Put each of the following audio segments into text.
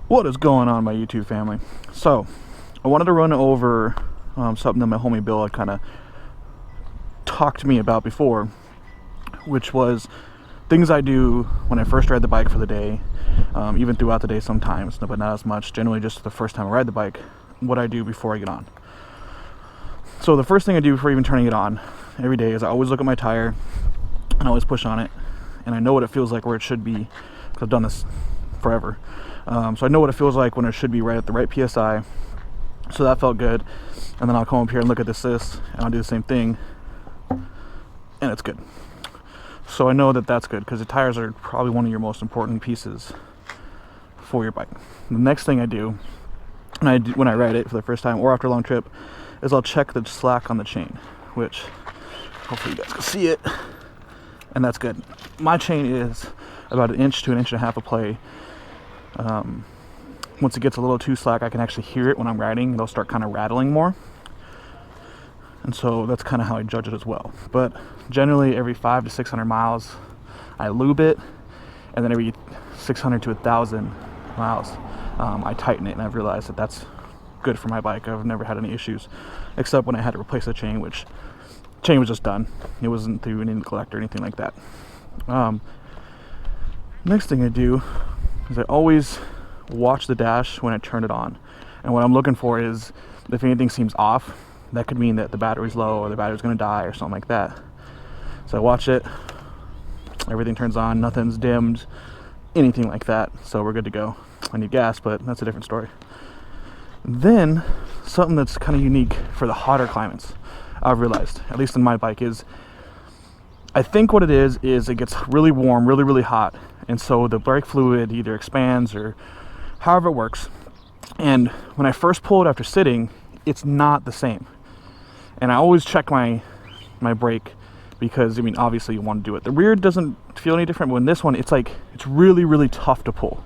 What is going on, my YouTube family? So I wanted to run over something that my homie Bill had kind of talked to me about before, which was things I do when I first ride the bike for the day, even throughout the day sometimes, but not as much. Generally just the first time I ride the bike, what I do before I get on. So the first thing I do before even turning it on every day is I always look at my tire and I always push on it, and I know what it feels like where it should be, because I've done this forever. So I know what it feels like when it should be right at the right PSI. So that felt good. And then I'll come up here and look at the assist, and I'll do the same thing, and it's good. So I know that that's good, because the tires are probably one of your most important pieces for your bike. The next thing I do, when I ride it for the first time or after a long trip, is I'll check the slack on the chain, which hopefully you guys can see it, and that's good. My chain is about 1 inch to 1.5 inches of play. Once it gets a little too slack, I can actually hear it when I'm riding. It'll start kind of rattling more, and so that's kind of how I judge it as well. But generally every 500 to 600 miles I lube it, and then every 600 to 1,000 miles I tighten it, and I've realized that that's good for my bike. I've never had any issues, except when I had to replace the chain, which chain was just done. It wasn't through an in-collector or anything like that. Next thing I do is I always watch the dash when I turn it on, and what I'm looking for is if anything seems off, that could mean that the battery's low or the battery's going to die or something like that. So I watch it, everything turns on, nothing's dimmed, anything like that, so we're good to go. I need gas, but that's a different story. Then something that's kind of unique for the hotter climates, I've realized, at least in my bike, is I think what it is it gets really warm, really hot, and so the brake fluid either expands or however it works. And when I first pull it after sitting, it's not the same. And I always check my brake, because I mean, obviously you want to do it. The rear doesn't feel any different, but in this one, it's like it's really tough to pull.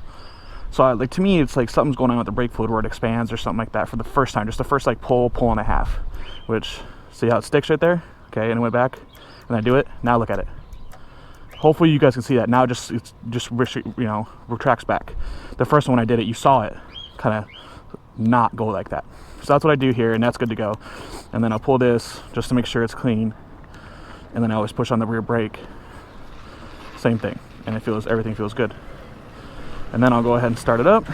So to me, it's like something's going on with the brake fluid where it expands or something like that for the first time, just the first like pull and a half. Which, see how it sticks right there? Okay, and it went back, and I do it. Now look at it. Hopefully you guys can see that. Now it just retracts back. The first one I did it, you saw it kind of not go like that. So that's what I do here, and that's good to go. And then I'll pull this just to make sure it's clean, and then I always push on the rear brake. Same thing, and everything feels good. And then I'll go ahead and start it up,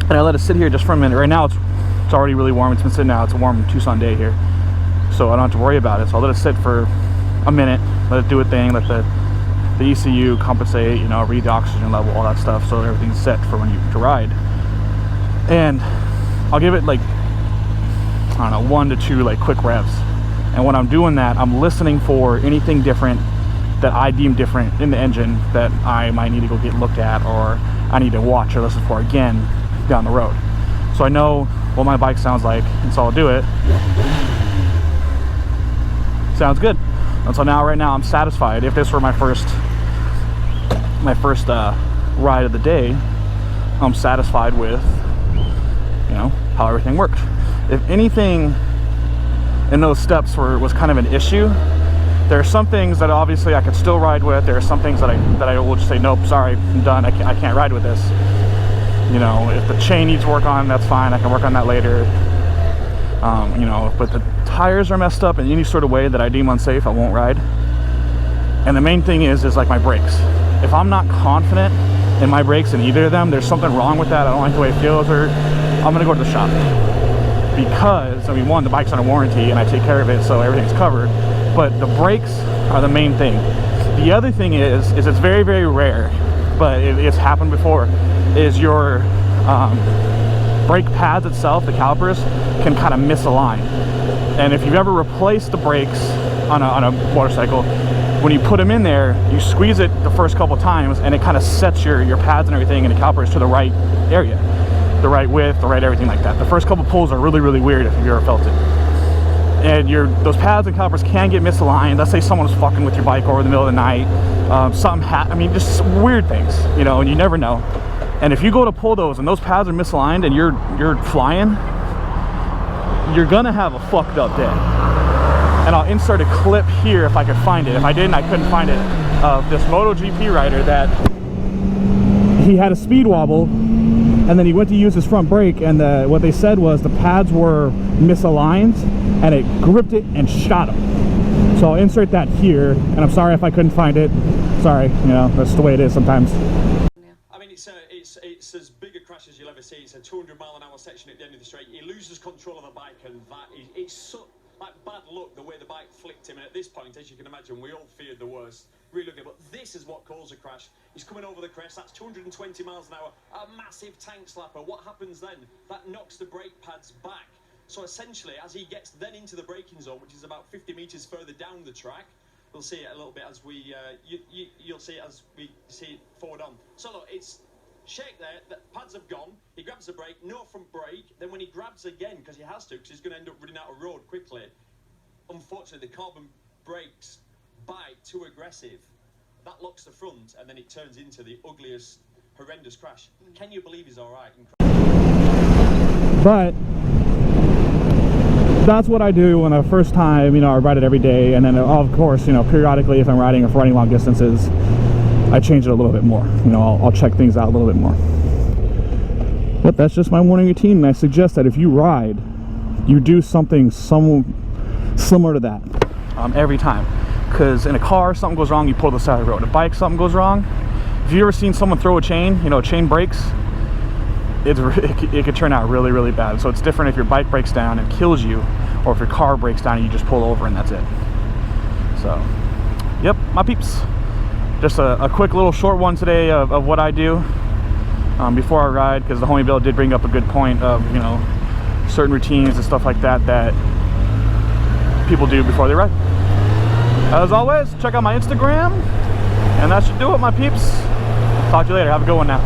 and I let it sit here just for a minute. Right now it's already really warm. It's been sitting out. It's a warm Tucson day here, so I don't have to worry about it. So I'll let it sit for a minute, let it do a thing, let the ECU compensate, read the oxygen level, all that stuff, so everything's set for when you to ride. And I'll give it like, I don't know, 1 to 2 like quick revs. And when I'm doing that, I'm listening for anything different that I deem different in the engine that I might need to go get looked at, or I need to watch or listen for again down the road. So I know what my bike sounds like, and so I'll do it. Sounds good. And so right now I'm satisfied. If this were my first ride of the day, I'm satisfied with how everything worked. If anything in those steps was kind of an issue, there are some things that obviously I could still ride with. There are some things that I will just say, nope, sorry, I'm done. I can't ride with this. If the chain needs work on, that's fine. I can work on that later. But the tires are messed up in any sort of way that I deem unsafe, I won't ride. And the main thing is like my brakes. If I'm not confident in my brakes in either of them, there's something wrong with that, I don't like the way it feels, or I'm gonna go to the shop. Because, one, the bike's under warranty and I take care of it, so everything's covered. But the brakes are the main thing. The other thing is it's very rare, but it's happened before, is your brake pads itself, the calipers, can kind of misalign. And if you've ever replaced the brakes on a motorcycle, when you put them in there, you squeeze it the first couple times, and it kind of sets your pads and everything and the calipers to the right area, the right width, the right everything like that. The first couple pulls are really weird if you've ever felt it. And those pads and calipers can get misaligned. Let's say someone's fucking with your bike over the middle of the night. Just weird things, and you never know. And if you go to pull those and those pads are misaligned and you're flying, you're gonna have a fucked up day. And I'll insert a clip here if I could find it. If I didn't, I couldn't find it, of this MotoGP rider that he had a speed wobble, and then he went to use his front brake, and what they said was the pads were misaligned, and it gripped it and shot him. So I'll insert that here, and I'm sorry if I couldn't find it. Sorry, you know, that's the way it is sometimes. I mean, it's as big a crash as you'll ever see. It's a 200-mile-an-hour section at the end of the straight. He loses control of the bike, and it's so like bad luck the way the bike flicked him. And at this point, as you can imagine, we all feared the worst. Really good, but this is what caused a crash. He's coming over the crest. That's 220 miles an hour. A massive tank slapper. What happens then? That knocks the brake pads back. So essentially, as he gets then into the braking zone, which is about 50 meters further down the track, we'll see it a little bit as we you'll see it as we see it forward on. So look, it's shake there, the pads have gone, he grabs the brake, no front brake, then when he grabs again, because he has to, because he's going to end up running out of road quickly, unfortunately the carbon brakes bite too aggressive, that locks the front, and then it turns into the ugliest, horrendous crash. Can you believe he's alright? But that's what I do when the first time, you know, I ride it every day, and then of course, you know, periodically if I'm riding long distances, I change it a little bit more. You know, I'll check things out a little bit more. But that's just my morning routine, and I suggest that if you ride, you do something similar to that every time. Because in a car, something goes wrong, you pull the side of the road. A bike, something goes wrong. Have you ever seen someone throw a chain? You know, chain breaks. It could turn out really, really bad. So it's different if your bike breaks down and kills you, or if your car breaks down and you just pull over and that's it. So, yep, my peeps. Just a quick little short one today of what I do before I ride, because the homie Bill did bring up a good point of, you know, certain routines and stuff like that that people do before they ride. As always, check out my Instagram, and that should do it, my peeps. Talk to you later. Have a good one now.